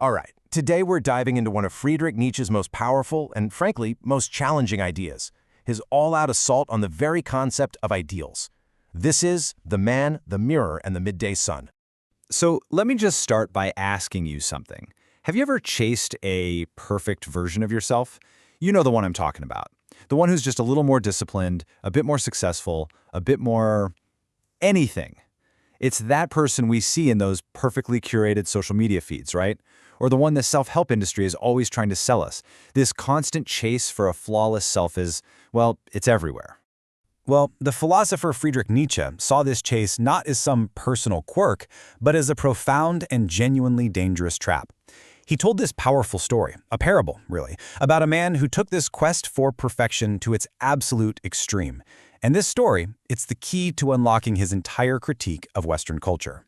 All right, today we're diving into one of Friedrich Nietzsche's most powerful and, frankly, most challenging ideas, his all-out assault on the very concept of ideals. This is The Man, the Mirror, and the Midday Sun. So let me just start by asking you something. Have you ever chased a perfect version of yourself? You know the one I'm talking about. The one who's just a little more disciplined, a bit more successful, a bit more anything. It's that person we see in those perfectly curated social media feeds, right? Or the one the self-help industry is always trying to sell us. This constant chase for a flawless self is, well, it's everywhere. Well, the philosopher Friedrich Nietzsche saw this chase not as some personal quirk, but as a profound and genuinely dangerous trap. He told this powerful story, a parable, really, about a man who took this quest for perfection to its absolute extreme. And this story, it's the key to unlocking his entire critique of Western culture.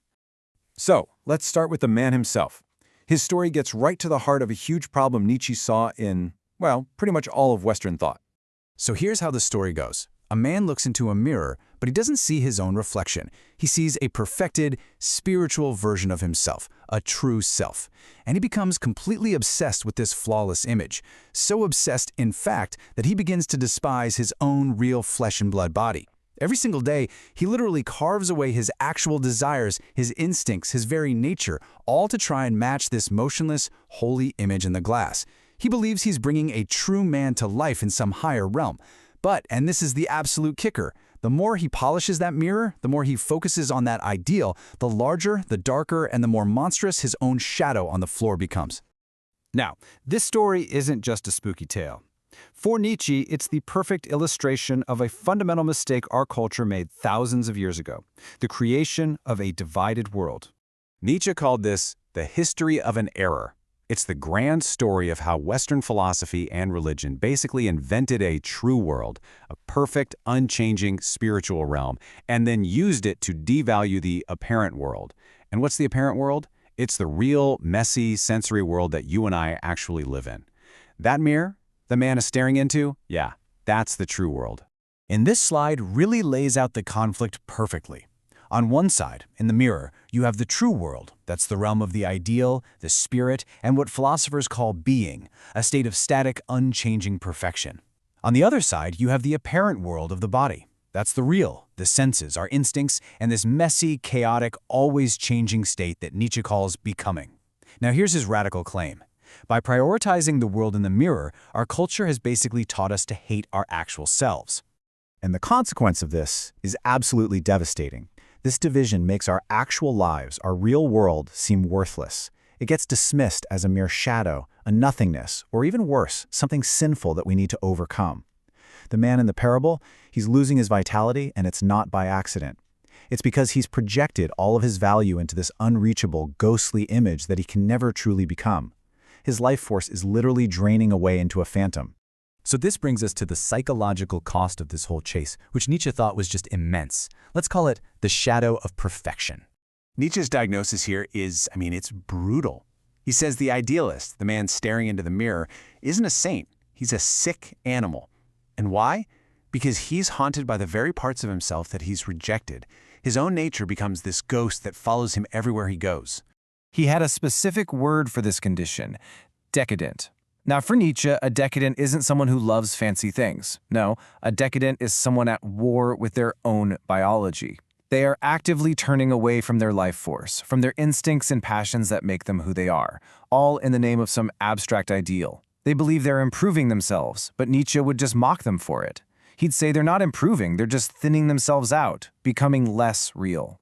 So, let's start with the man himself. His story gets right to the heart of a huge problem Nietzsche saw in, well, pretty much all of Western thought. So here's how the story goes. A man looks into a mirror, but he doesn't see his own reflection. He sees a perfected, spiritual version of himself, a true self. And he becomes completely obsessed with this flawless image. So obsessed, in fact, that he begins to despise his own real flesh and blood body. Every single day, he literally carves away his actual desires, his instincts, his very nature, all to try and match this motionless, holy image in the glass. He believes he's bringing a true man to life in some higher realm. But, and this is the absolute kicker, the more he polishes that mirror, the more he focuses on that ideal, the larger, the darker, and the more monstrous his own shadow on the floor becomes. Now, this story isn't just a spooky tale. For Nietzsche, it's the perfect illustration of a fundamental mistake our culture made thousands of years ago, the creation of a divided world. Nietzsche called this the history of an error. It's the grand story of how Western philosophy and religion basically invented a true world, a perfect, unchanging spiritual realm, and then used it to devalue the apparent world. And what's the apparent world? It's the real, messy, sensory world that you and I actually live in. That mirror the man is staring into, yeah, that's the true world. And this slide really lays out the conflict perfectly. On one side, in the mirror, you have the true world. That's the realm of the ideal, the spirit, and what philosophers call being, a state of static, unchanging perfection. On the other side, you have the apparent world of the body. That's the real, the senses, our instincts, and this messy, chaotic, always changing state that Nietzsche calls becoming. Now here's his radical claim. By prioritizing the world in the mirror, our culture has basically taught us to hate our actual selves. And the consequence of this is absolutely devastating. This division makes our actual lives, our real world, seem worthless. It gets dismissed as a mere shadow, a nothingness, or even worse, something sinful that we need to overcome. The man in the parable, he's losing his vitality, and it's not by accident. It's because he's projected all of his value into this unreachable, ghostly image that he can never truly become. His life force is literally draining away into a phantom. So this brings us to the psychological cost of this whole chase, which Nietzsche thought was just immense. Let's call it the shadow of perfection. Nietzsche's diagnosis here is, it's brutal. He says the idealist, the man staring into the mirror, isn't a saint. He's a sick animal. And why? Because he's haunted by the very parts of himself that he's rejected. His own nature becomes this ghost that follows him everywhere he goes. He had a specific word for this condition, decadent. Now, for Nietzsche, a decadent isn't someone who loves fancy things. No, a decadent is someone at war with their own biology. They are actively turning away from their life force, from their instincts and passions that make them who they are, all in the name of some abstract ideal. They believe they're improving themselves, but Nietzsche would just mock them for it. He'd say they're not improving, they're just thinning themselves out, becoming less real.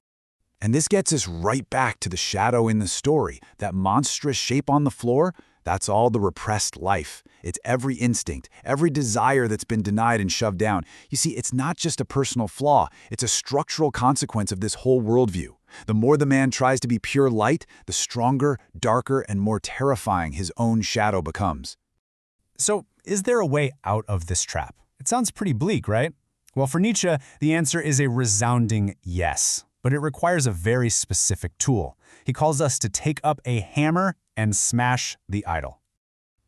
And this gets us right back to the shadow in the story, that monstrous shape on the floor. That's all the repressed life. It's every instinct, every desire that's been denied and shoved down. You see, it's not just a personal flaw. It's a structural consequence of this whole worldview. The more the man tries to be pure light, the stronger, darker, and more terrifying his own shadow becomes. So, is there a way out of this trap? It sounds pretty bleak, right? Well, for Nietzsche, the answer is a resounding yes. But it requires a very specific tool. He calls us to take up a hammer and smash the idol.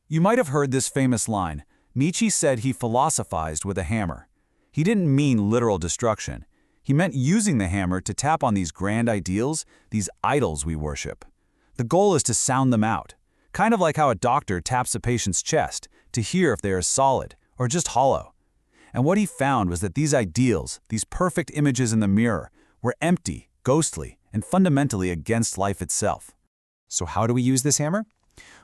You might have heard this famous line. Nietzsche said he philosophized with a hammer. He didn't mean literal destruction. He meant using the hammer to tap on these grand ideals, these idols we worship. The goal is to sound them out, kind of like how a doctor taps a patient's chest to hear if they are solid or just hollow. And what he found was that these ideals, these perfect images in the mirror, were empty, ghostly, and fundamentally against life itself. So how do we use this hammer?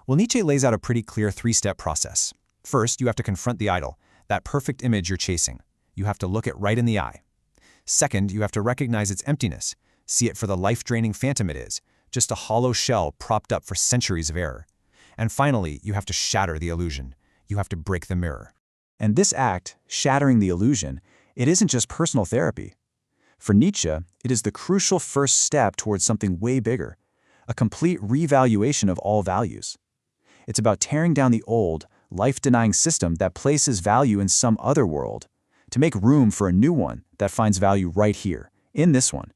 Well, Nietzsche lays out a pretty clear three-step process. First, you have to confront the idol, that perfect image you're chasing. You have to look it right in the eye. Second, you have to recognize its emptiness, see it for the life-draining phantom it is, just a hollow shell propped up for centuries of error. And finally, you have to shatter the illusion. You have to break the mirror. And this act, shattering the illusion, it isn't just personal therapy. For Nietzsche, it is the crucial first step towards something way bigger, a complete revaluation of all values. It's about tearing down the old, life-denying system that places value in some other world, to make room for a new one that finds value right here, in this one.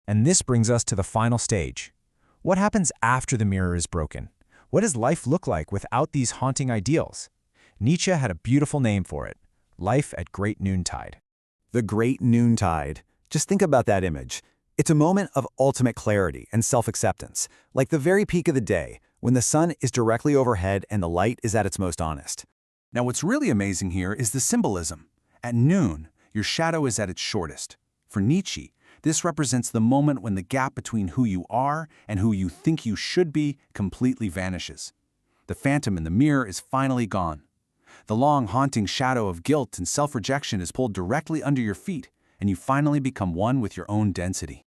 And this brings us to the final stage. What happens after the mirror is broken? What does life look like without these haunting ideals? Nietzsche had a beautiful name for it: life at great noontide. The great noontide. Just think about that image. It's a moment of ultimate clarity and self-acceptance, like the very peak of the day, when the sun is directly overhead and the light is at its most honest. Now what's really amazing here is the symbolism. At noon, your shadow is at its shortest. For Nietzsche, this represents the moment when the gap between who you are and who you think you should be completely vanishes. The phantom in the mirror is finally gone. The long, haunting shadow of guilt and self-rejection is pulled directly under your feet, and you finally become one with your own density.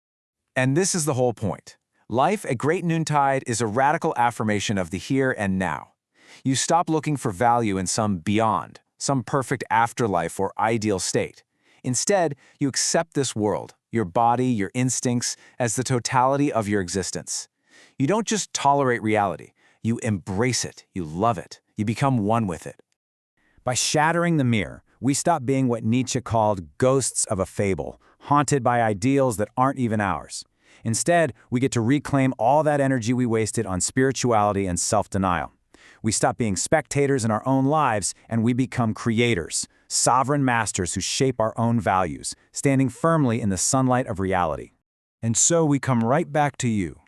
And this is the whole point. Life at great noontide is a radical affirmation of the here and now. You stop looking for value in some beyond, some perfect afterlife or ideal state. Instead, you accept this world, your body, your instincts, as the totality of your existence. You don't just tolerate reality. You embrace it. You love it. You become one with it. By shattering the mirror, we stop being what Nietzsche called ghosts of a fable, haunted by ideals that aren't even ours. Instead, we get to reclaim all that energy we wasted on spirituality and self-denial. We stop being spectators in our own lives, and we become creators, sovereign masters who shape our own values, standing firmly in the sunlight of reality. And so we come right back to you.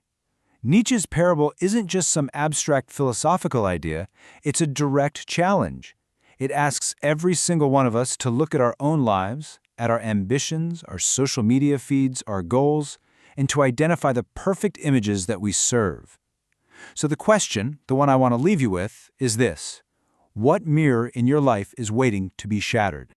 Nietzsche's parable isn't just some abstract philosophical idea, it's a direct challenge. It asks every single one of us to look at our own lives, at our ambitions, our social media feeds, our goals, and to identify the perfect images that we serve. So the question, the one I want to leave you with, is this: what mirror in your life is waiting to be shattered?